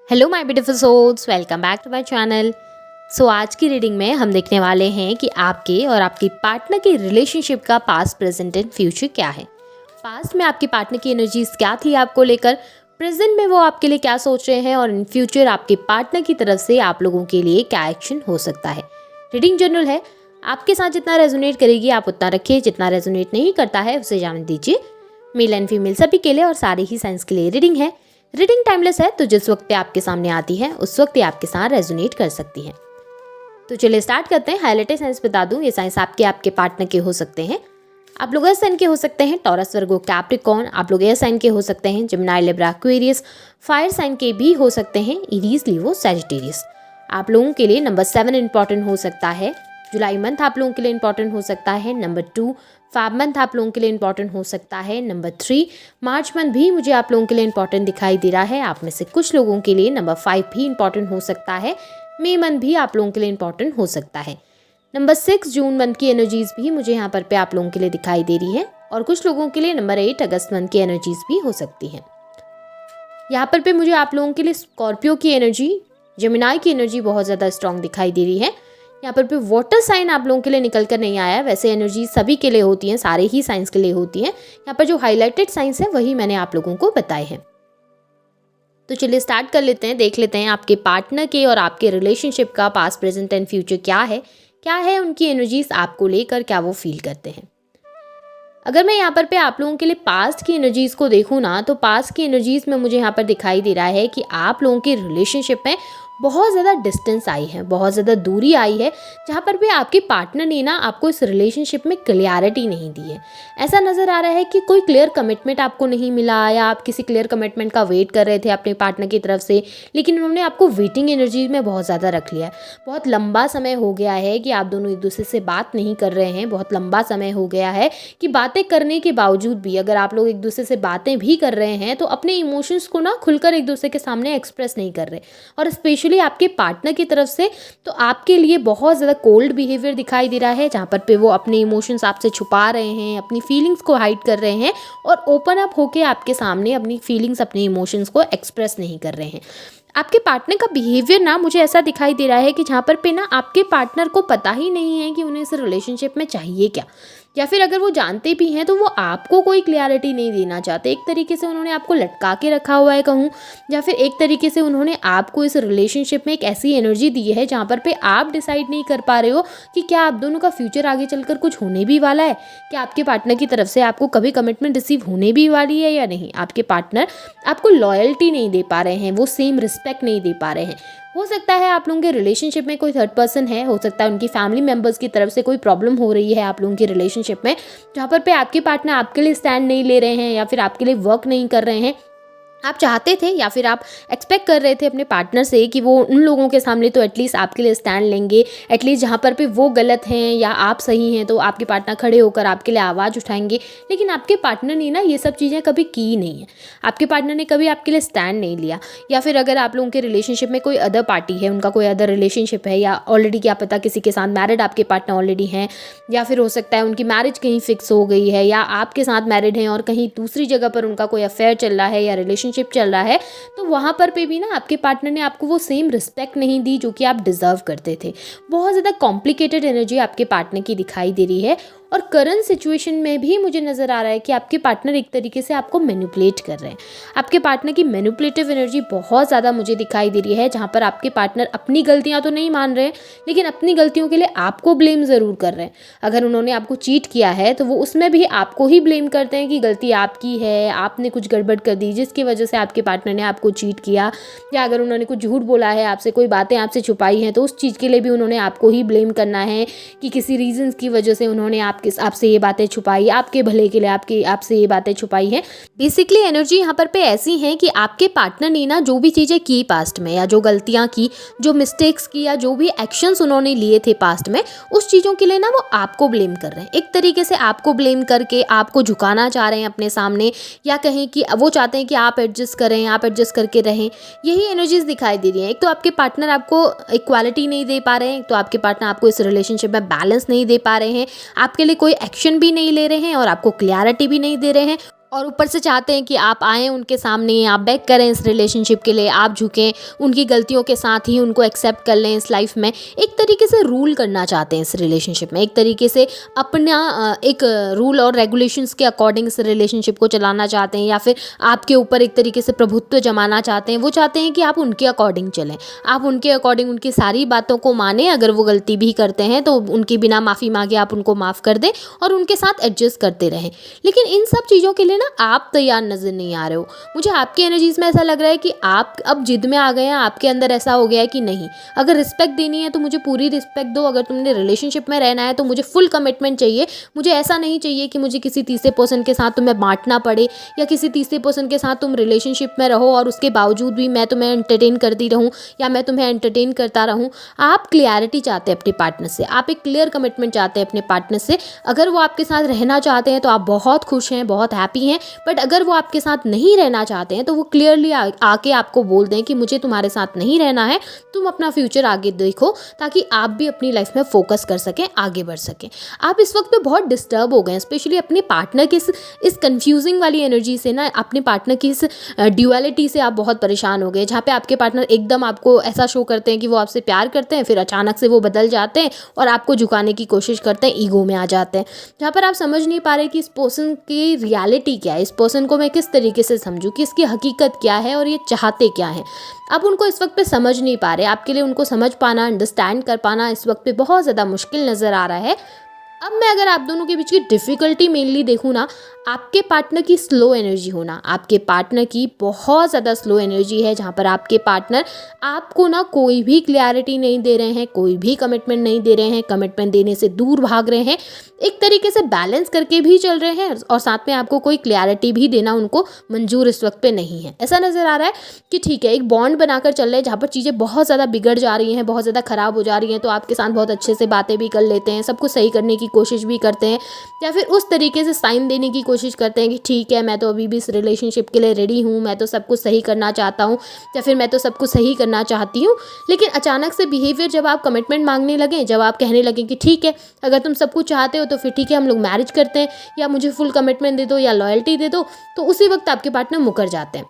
Hello my beautiful souls, welcome back to my channel. आज की reading में हम देखने वाले हैं कि आपके और आपकी पार्टनर की रिलेशनशिप का पास्ट, प्रेजेंट एंड फ्यूचर क्या है। पास्ट में आपकी पार्टनर की एनर्जीज क्या थी आपको लेकर, प्रेजेंट में वो आपके लिए क्या सोच रहे हैं और इन फ्यूचर आपके पार्टनर की तरफ से आप लोगों के लिए क्या एक्शन हो सकता है। रीडिंग जनरल है, आपके साथ जितना रेजोनेट करेगी आप उतना रखिए, जितना रेजोनेट नहीं करता है उसे जाने दीजिए। मेल एंड फीमेल सभी के लिए और सारे ही साइंस के लिए रीडिंग है। रीडिंग टाइमलेस है, तो जिस वक्त पे आपके सामने आती है उस वक्त ये आपके साथ रेजोनेट कर सकती है। तो चलिए स्टार्ट करते हैं। हाईलाइटेड साइंस बता दूं, ये साइंस आपके पार्टनर के हो सकते हैं। आप लोग एयर साइन के हो सकते हैं, टॉरस, वर्गो, कैप्रिकॉर्न। आप लोग एयर साइन के हो सकते हैं, Gemini, Libra, Aquarius. Fire sign के भी हो सकते हैं, एरीज, लीवो, सैजिटेरियस। आप लोगों के लिए नंबर 7 इंपॉर्टेंट हो सकता है। जुलाई मंथ आप लोगों के लिए इंपॉर्टेंट हो सकता है। नंबर 2 फैब मंथ आप लोगों के लिए इंपॉर्टेंट हो सकता है। नंबर 3 मार्च मंथ भी मुझे आप लोगों के लिए इंपॉर्टेंट दिखाई दे रहा है। आप में से कुछ लोगों के लिए नंबर 5 भी इंपॉर्टेंट हो सकता है। मई मंथ भी आप लोगों के लिए इंपॉर्टेंट हो सकता है। नंबर 6 जून मंथ की एनर्जीज भी मुझे यहाँ पर पे आप लोगों के लिए दिखाई दे रही है। और कुछ लोगों के लिए नंबर 8 अगस्त मंथ की एनर्जीज भी हो सकती है। यहाँ पर पे मुझे आप लोगों के लिए स्कॉर्पियो की एनर्जी, जेमिनी की एनर्जी बहुत ज़्यादा स्ट्रांग दिखाई दे रही है। यहाँ पर भी वाटर साइन आप लोगों के लिए निकल कर नहीं आया। वैसे एनर्जी सभी के लिए होती हैं, सारे ही साइंस के लिए होती हैं। यहाँ पर जो हाईलाइटेड साइंस है वही मैंने आप लोगों को बताए हैं। तो चलिए स्टार्ट कर लेते हैं, देख लेते हैं आपके पार्टनर के और आपके रिलेशनशिप का पास्ट, प्रेजेंट एंड फ्यूचर क्या है उनकी एनर्जीज आपको लेकर, क्या वो फील करते हैं। अगर मैं यहाँ पर पे आप लोगों के लिए पास्ट की एनर्जीज को देखूँ ना, तो पास्ट की एनर्जीज में मुझे यहाँ पर दिखाई दे रहा है कि आप लोगों के रिलेशनशिप में बहुत ज़्यादा डिस्टेंस आई है, बहुत ज़्यादा दूरी आई है, जहाँ पर भी आपके पार्टनर ने ना आपको इस रिलेशनशिप में क्लियरिटी नहीं दी है। ऐसा नज़र आ रहा है कि कोई क्लियर कमिटमेंट आपको नहीं मिला, या आप किसी क्लियर कमिटमेंट का वेट कर रहे थे अपने पार्टनर की तरफ से, लेकिन उन्होंने आपको वेटिंग एनर्जी में बहुत ज़्यादा रख लिया है। बहुत लंबा समय हो गया है कि आप दोनों एक दूसरे से बात नहीं कर रहे हैं। बहुत लंबा समय हो गया है कि बातें करने के बावजूद भी, अगर आप लोग एक दूसरे से बातें भी कर रहे हैं, तो अपने इमोशंस को ना खुलकर एक दूसरे के सामने एक्सप्रेस नहीं कर रहे। और स्पेशली आपके पार्टनर की तरफ से तो आपके लिए बहुत ज़्यादा कोल्ड बिहेवियर दिखाई दे रहा है, जहाँ पर पे वो अपने इमोशंस आपसे छुपा रहे हैं, अपनी फीलिंग्स को हाइड कर रहे हैं और ओपन अप होके आपके सामने अपनी फीलिंग्स, अपने इमोशंस को एक्सप्रेस नहीं कर रहे हैं। आपके पार्टनर का बिहेवियर ना मुझे ऐसा दिखाई दे रहा है कि जहाँ पर पे ना आपके पार्टनर को पता ही नहीं है कि उन्हें इस रिलेशनशिप में चाहिए क्या, या फिर अगर वो जानते भी हैं तो वो आपको कोई क्लैरिटी नहीं देना चाहते। एक तरीके से उन्होंने आपको लटका के रखा हुआ है कहूँ, या फिर एक तरीके से उन्होंने आपको इस रिलेशनशिप में एक ऐसी एनर्जी दी है जहाँ पर पे आप डिसाइड नहीं कर पा रहे हो कि क्या आप दोनों का फ्यूचर आगे चलकर कुछ होने भी वाला है, क्या आपके पार्टनर की तरफ से आपको कभी कमिटमेंट रिसीव होने भी वाली है या नहीं। आपके पार्टनर आपको लॉयल्टी नहीं दे पा रहे हैं, वो सेम रिस्पेक्ट नहीं दे पा रहे हैं। हो सकता है आप लोगों के रिलेशनशिप में कोई थर्ड पर्सन है, हो सकता है उनकी फैमिली मेंबर्स की तरफ से कोई प्रॉब्लम हो रही है आप लोगों की रिलेशनशिप में, जहाँ पर पे आपके पार्टनर आपके लिए स्टैंड नहीं ले रहे हैं या फिर आपके लिए वर्क नहीं कर रहे हैं। आप चाहते थे या फिर आप एक्सपेक्ट कर रहे थे अपने पार्टनर से कि वो उन लोगों के सामने तो एटलीस्ट आपके लिए स्टैंड लेंगे, एटलीस्ट जहाँ पर पे वो गलत हैं या आप सही हैं तो आपके पार्टनर खड़े होकर आपके लिए आवाज़ उठाएंगे। लेकिन आपके पार्टनर ने ना ये सब चीज़ें कभी की नहीं है। आपके पार्टनर ने कभी आपके लिए स्टैंड नहीं लिया। या फिर अगर आप लोगों के रिलेशनशिप में कोई अदर पार्टी है, उनका कोई अदर रिलेशनशिप है, या ऑलरेडी क्या पता किसी के साथ मैरिड आपके पार्टनर ऑलरेडी हैं, या फिर हो सकता है उनकी मैरिज कहीं फिक्स हो गई है, या आपके साथ मैरिड हैं और कहीं दूसरी जगह पर उनका कोई अफेयर चल रहा है या रिलेशनशिप चल रहा है, तो वहाँ पर पे भी ना आपके पार्टनर ने आपको वो सेम रिस्पेक्ट नहीं दी जो कि आप डिजर्व करते थे। बहुत ज़्यादा कॉम्प्लिकेटेड एनर्जी आपके पार्टनर की दिखाई दे रही है। और करंट सिचुएशन में भी मुझे नज़र आ रहा है कि आपके पार्टनर एक तरीके से आपको मैनिपुलेट कर रहे हैं। आपके पार्टनर की मैनिपुलेटिव एनर्जी बहुत ज़्यादा मुझे दिखाई दे रही है, जहाँ पर आपके पार्टनर अपनी गलतियाँ तो नहीं मान रहे हैं, लेकिन अपनी गलतियों के लिए आपको ब्लेम ज़रूर कर रहे हैं। अगर उन्होंने आपको चीट किया है तो वो उसमें भी आपको ही ब्लेम करते हैं कि गलती आपकी है, आपने कुछ गड़बड़ कर दी जिसकी वजह से आपके पार्टनर ने आपको चीट किया। या अगर उन्होंने कुछ झूठ बोला है आपसे, कोई बातें आपसे छुपाई हैं, तो उस चीज़ के लिए भी उन्होंने आपको ही ब्लेम करना है कि किसी रीजंस की वजह से उन्होंने आपसे ये बातें छुपाई, आपके भले के लिए आपसे ये बातें छुपाई हैं। बेसिकली एनर्जी यहाँ पर पे ऐसी है कि आपके पार्टनर ने ना जो भी चीज़ें की पास्ट में, या जो गलतियाँ की, जो मिस्टेक्स की, या जो भी एक्शंस उन्होंने लिए थे पास्ट में, उस चीज़ों के लिए ना वो आपको ब्लेम कर रहे हैं। एक तरीके से आपको ब्लेम करके आपको झुकाना चाह रहे हैं अपने सामने, या कहें कि वो चाहते हैं कि आप एडजस्ट करें, आप एडजस्ट करके रहें। यही एनर्जीज दिखाई दे रही हैं। एक तो आपके पार्टनर आपको इक्वालिटी नहीं दे पा रहे हैं, एक तो आपके पार्टनर आपको इस रिलेशनशिप में बैलेंस नहीं दे पा रहे हैं, आपके लिए कोई एक्शन भी नहीं ले रहे हैं और आपको क्लैरिटी भी नहीं दे रहे हैं। और ऊपर से चाहते हैं कि आप आएँ उनके सामने, आप बेग करें इस रिलेशनशिप के लिए, आप झुकें, उनकी गलतियों के साथ ही उनको एक्सेप्ट कर लें इस लाइफ में। एक तरीके से रूल करना चाहते हैं इस रिलेशनशिप में, एक तरीके से अपना एक रूल और रेगुलेशंस के अकॉर्डिंग इस रिलेशनशिप को चलाना चाहते हैं, या फिर आपके ऊपर एक तरीके से प्रभुत्व जमाना चाहते हैं। वो चाहते हैं कि आप उनके अकॉर्डिंग चलें, आप उनके अकॉर्डिंग उनकी सारी बातों को मानें। अगर वो गलती भी करते हैं तो उनकी बिना माफ़ी मांगे आप उनको माफ़ कर दें और उनके साथ एडजस्ट करते रहें। लेकिन इन सब चीज़ों के लिए ना आप तैयार नज़र नहीं आ रहे हो। मुझे आपकी एनर्जीज़ में ऐसा लग रहा है कि आप अब जिद में आ गए हैं, आपके अंदर ऐसा हो गया है कि नहीं, अगर रिस्पेक्ट देनी है तो मुझे पूरी रिस्पेक्ट दो, अगर तुमने रिलेशनशिप में रहना है तो मुझे फुल कमिटमेंट चाहिए। मुझे ऐसा नहीं चाहिए कि मुझे किसी तीसरे पर्सन के साथ तुम्हें बांटना पड़े, या किसी तीसरे पर्सन के साथ तुम रिलेशनशिप में रहो और उसके बावजूद भी मैं तुम्हें एंटरटेन करती रहूँ या मैं तुम्हें एंटरटेन करता रहूँ। आप क्लियरिटी चाहते हैं अपने पार्टनर से, आप एक क्लियर कमिटमेंट चाहते हैं अपने पार्टनर से। अगर वो आपके साथ रहना चाहते हैं तो आप बहुत खुश हैं, बहुत हैप्पी हैं। बट अगर वो आपके साथ नहीं रहना चाहते हैं तो वो क्लियरली आके आपको बोल दें कि मुझे तुम्हारे साथ नहीं रहना है, तुम अपना फ्यूचर आगे देखो, ताकि आप भी अपनी लाइफ में फोकस कर सकें, आगे बढ़ सकें। आप इस वक्त पे बहुत डिस्टर्ब हो गए हैं, स्पेशली अपने पार्टनर की इस कंफ्यूजिंग वाली एनर्जी से ना, अपने पार्टनर की इस ड्यूअलिटी से आप बहुत परेशान हो गए, जहाँ पे आपके पार्टनर एकदम आपको ऐसा शो करते हैं कि वो आपसे प्यार करते हैं, फिर अचानक से वो बदल जाते हैं और आपको झुकाने की कोशिश करते हैं, ईगो में आ जाते हैं। जहाँ पर आप समझ नहीं पा रहे कि इस पर्सन की रियलिटी क्या है, इस पर्सन को मैं किस तरीके से समझूं, कि इसकी हकीकत क्या है और ये चाहते क्या हैं। आप उनको इस वक्त पे समझ नहीं पा रहे। आपके लिए उनको समझ पाना, अंडरस्टैंड कर पाना इस वक्त पे बहुत ज़्यादा मुश्किल नज़र आ रहा है। अब मैं अगर आप दोनों के बीच की डिफ़िकल्टी मेनली देखूँ ना, आपके पार्टनर की स्लो एनर्जी होना, आपके पार्टनर की बहुत ज़्यादा स्लो एनर्जी है, जहाँ पर आपके पार्टनर आपको ना कोई भी क्लैरिटी नहीं दे रहे हैं, कोई भी कमिटमेंट नहीं दे रहे हैं, कमिटमेंट देने से दूर भाग रहे हैं, एक तरीके से बैलेंस करके भी चल रहे हैं और साथ में आपको कोई क्लैरिटी भी देना उनको मंजूर इस वक्त पे नहीं है। ऐसा नज़र आ रहा है कि ठीक है, एक बॉन्ड बनाकर चल रहे हैं जहाँ पर चीज़ें बहुत ज़्यादा बिगड़ जा रही हैं, बहुत ज़्यादा ख़राब हो जा रही हैं, तो आपके साथ बहुत अच्छे से बातें भी कर लेते हैं, सब कुछ सही करने की कोशिश भी करते हैं, या फिर उस तरीके से साइन देने की कोशिश करते हैं कि ठीक है, मैं तो अभी भी इस रिलेशनशिप के लिए रेडी हूँ, मैं तो सब कुछ सही करना चाहता हूँ, या फिर मैं तो सब कुछ सही करना चाहती हूँ। लेकिन अचानक से बिहेवियर, जब आप कमिटमेंट मांगने लगें, जब आप कहने लगें कि ठीक है, अगर तुम सब कुछ चाहते हो तो फिर ठीक है, हम लोग मैरिज करते हैं, या मुझे फुल कमिटमेंट दे दो या लॉयल्टी दे दो, तो उसी वक्त आपके पार्टनर मुकर जाते हैं।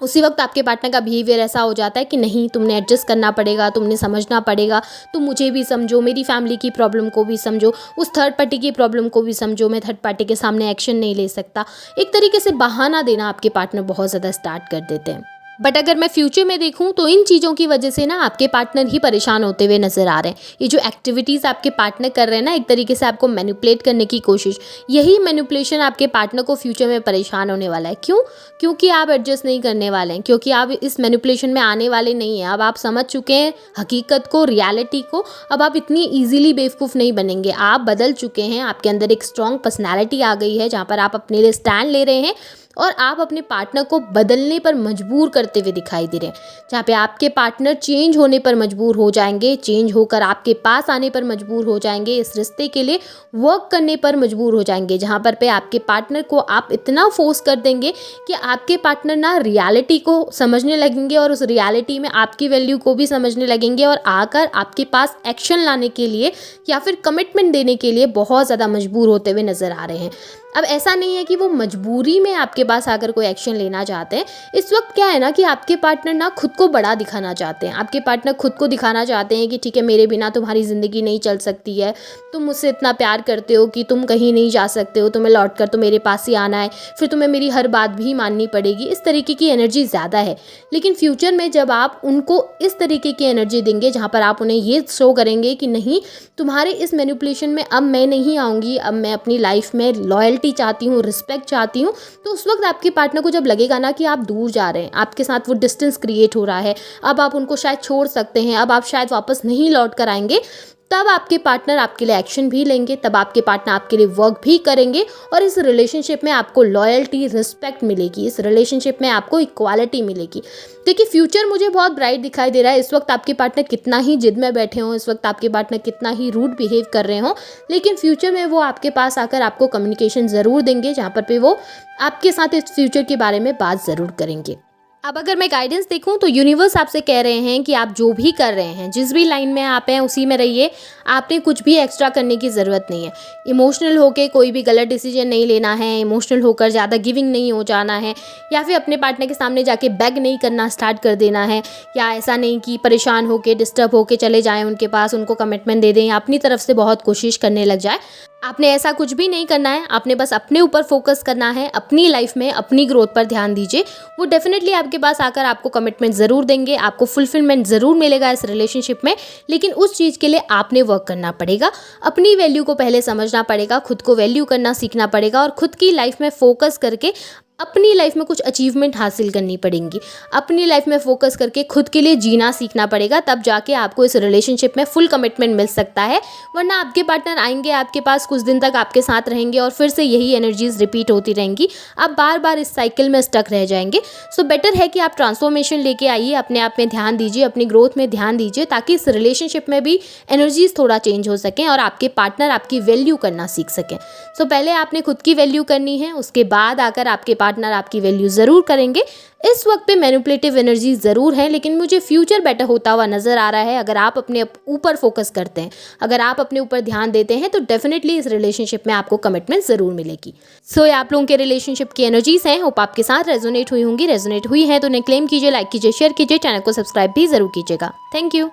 उसी वक्त आपके पार्टनर का बिहेवियर ऐसा हो जाता है कि नहीं, तुमने एडजस्ट करना पड़ेगा, तुमने समझना पड़ेगा, तुम मुझे भी समझो, मेरी फैमिली की प्रॉब्लम को भी समझो, उस थर्ड पार्टी की प्रॉब्लम को भी समझो, मैं थर्ड पार्टी के सामने एक्शन नहीं ले सकता। एक तरीके से बहाना देना आपके पार्टनर बहुत ज़्यादा स्टार्ट कर देते हैं। बट अगर मैं फ्यूचर में देखूं तो इन चीज़ों की वजह से ना आपके पार्टनर ही परेशान होते हुए नज़र आ रहे हैं। ये जो एक्टिविटीज़ आपके पार्टनर कर रहे हैं ना, एक तरीके से आपको मैनिपुलेट करने की कोशिश, यही मैनिपुलेशन आपके पार्टनर को फ्यूचर में परेशान होने वाला है। क्यों? क्योंकि आप एडजस्ट नहीं करने वाले हैं, क्योंकि आप इस मैनिपुलेशन में आने वाले नहीं हैं। अब आप समझ चुके हैं हकीकत को, रियलिटी को। अब आप इतनी ईजिली बेवकूफ़ नहीं बनेंगे, आप बदल चुके हैं, आपके अंदर एक स्ट्रॉन्ग पर्सनैलिटी आ गई है, जहाँ पर आप अपने लिए स्टैंड ले रहे हैं और आप अपने पार्टनर को बदलने पर मजबूर करते हुए दिखाई दे रहे हैं। जहाँ पे आपके पार्टनर चेंज होने पर मजबूर हो जाएंगे, चेंज होकर आपके पास आने पर मजबूर हो जाएंगे, इस रिश्ते के लिए वर्क करने पर मजबूर हो जाएंगे। जहाँ पर पे आपके पार्टनर को आप इतना फोर्स कर देंगे कि आपके पार्टनर ना रियलिटी को समझने लगेंगे और उस रियलिटी में आपकी वैल्यू को भी समझने लगेंगे और आकर आपके पास एक्शन लाने के लिए या फिर कमिटमेंट देने के लिए बहुत ज़्यादा मजबूर होते हुए नज़र आ रहे हैं। अब ऐसा नहीं है कि वो मजबूरी में आपके पास आकर कोई एक्शन लेना चाहते हैं। इस वक्त क्या है ना कि आपके पार्टनर ना खुद को बड़ा दिखाना चाहते हैं। आपके पार्टनर खुद को दिखाना चाहते हैं कि ठीक है, मेरे बिना तुम्हारी ज़िंदगी नहीं चल सकती है, तुम मुझसे इतना प्यार करते हो कि तुम कहीं नहीं जा सकते हो, तुम्हें लौट कर तो मेरे पास ही आना है, फिर तुम्हें मेरी हर बात भी माननी पड़ेगी। इस तरीके की एनर्जी ज़्यादा है। लेकिन फ्यूचर में जब आप उनको इस तरीके की एनर्जी देंगे जहाँ पर आप उन्हें ये शो करेंगे कि नहीं, तुम्हारे इस मैनिपुलेशन में अब मैं नहीं आऊँगी, अब मैं अपनी लाइफ में लॉयल्टी चाहती हूँ, रिस्पेक्ट चाहती हूँ, तो उस वक्त आपके पार्टनर को जब लगेगा ना कि आप दूर जा रहे हैं, आपके साथ वो डिस्टेंस क्रिएट हो रहा है, अब आप उनको शायद छोड़ सकते हैं, अब आप शायद वापस नहीं लौट कर आएंगे, तब आपके पार्टनर आपके लिए एक्शन भी लेंगे, तब आपके पार्टनर आपके लिए वर्क भी करेंगे और इस रिलेशनशिप में आपको लॉयल्टी, रिस्पेक्ट मिलेगी, इस रिलेशनशिप में आपको इक्वालिटी मिलेगी। देखिए, फ्यूचर मुझे बहुत ब्राइट दिखाई दे रहा है। इस वक्त आपके पार्टनर कितना ही जिद में बैठे हों, इस वक्त आपके पार्टनर कितना ही रूड बिहेव कर रहे हों, लेकिन फ्यूचर में वो आपके पास आकर आपको कम्युनिकेशन ज़रूर देंगे, जहाँ पर पे वो आपके साथ इस फ्यूचर के बारे में बात ज़रूर करेंगे। अब अगर मैं गाइडेंस देखूं तो यूनिवर्स आपसे कह रहे हैं कि आप जो भी कर रहे हैं, जिस भी लाइन में आप हैं उसी में रहिए। आपने कुछ भी एक्स्ट्रा करने की ज़रूरत नहीं है। इमोशनल होकर कोई भी गलत डिसीजन नहीं लेना है, इमोशनल होकर ज़्यादा गिविंग नहीं हो जाना है, या फिर अपने पार्टनर के सामने जाके बेग नहीं करना स्टार्ट कर देना है, या ऐसा नहीं कि परेशान होकर डिस्टर्ब होकर चले जाएँ उनके पास, उनको कमिटमेंट दे दें या अपनी तरफ से बहुत कोशिश करने लग जाए। आपने ऐसा कुछ भी नहीं करना है। आपने बस अपने ऊपर फोकस करना है, अपनी लाइफ में अपनी ग्रोथ पर ध्यान दीजिए। वो डेफिनेटली आपके पास आकर आपको कमिटमेंट ज़रूर देंगे, आपको फुलफिलमेंट ज़रूर मिलेगा इस रिलेशनशिप में, लेकिन उस चीज़ के लिए आपने वर्क करना पड़ेगा। अपनी वैल्यू को पहले समझना पड़ेगा, खुद को वैल्यू करना सीखना पड़ेगा और खुद की लाइफ में फोकस करके अपनी लाइफ में कुछ अचीवमेंट हासिल करनी पड़ेंगी। अपनी लाइफ में फोकस करके खुद के लिए जीना सीखना पड़ेगा, तब जाके आपको इस रिलेशनशिप में फुल कमिटमेंट मिल सकता है। वरना आपके पार्टनर आएंगे आपके पास, कुछ दिन तक आपके साथ रहेंगे और फिर से यही एनर्जीज रिपीट होती रहेंगी। आप बार बार इस साइकिल में स्टक रह जाएंगे। सो बेटर है कि आप ट्रांसफॉर्मेशन लेके आइए, अपने आप में ध्यान दीजिए, अपनी ग्रोथ में ध्यान दीजिए, ताकि इस रिलेशनशिप में भी एनर्जीज थोड़ा चेंज हो सकें और आपके पार्टनर आपकी वैल्यू करना सीख सकें। सो पहले आपने खुद की वैल्यू करनी है, उसके बाद आकर आपके पार्टनर आपकी वैल्यू ज़रूर करेंगे। इस वक्त पे मैनिपुलेटिव एनर्जी ज़रूर है, लेकिन मुझे फ्यूचर बेटर होता हुआ नज़र आ रहा है। अगर आप अपने ऊपर फोकस करते हैं, अगर आप अपने ऊपर ध्यान देते हैं, तो डेफिनेटली इस रिलेशनशिप में आपको कमिटमेंट ज़रूर मिलेगी। सो आप लोगों के रिलेशनशिप की एनर्जीज हैं, होप आपके साथ रेजोनेट हुई होंगी। रेजोनेट हुई है तो उन्हें क्लेम कीजिए, लाइक कीजिए, शेयर कीजिए, चैनल को सब्सक्राइब भी ज़रूर कीजिएगा। Thank you.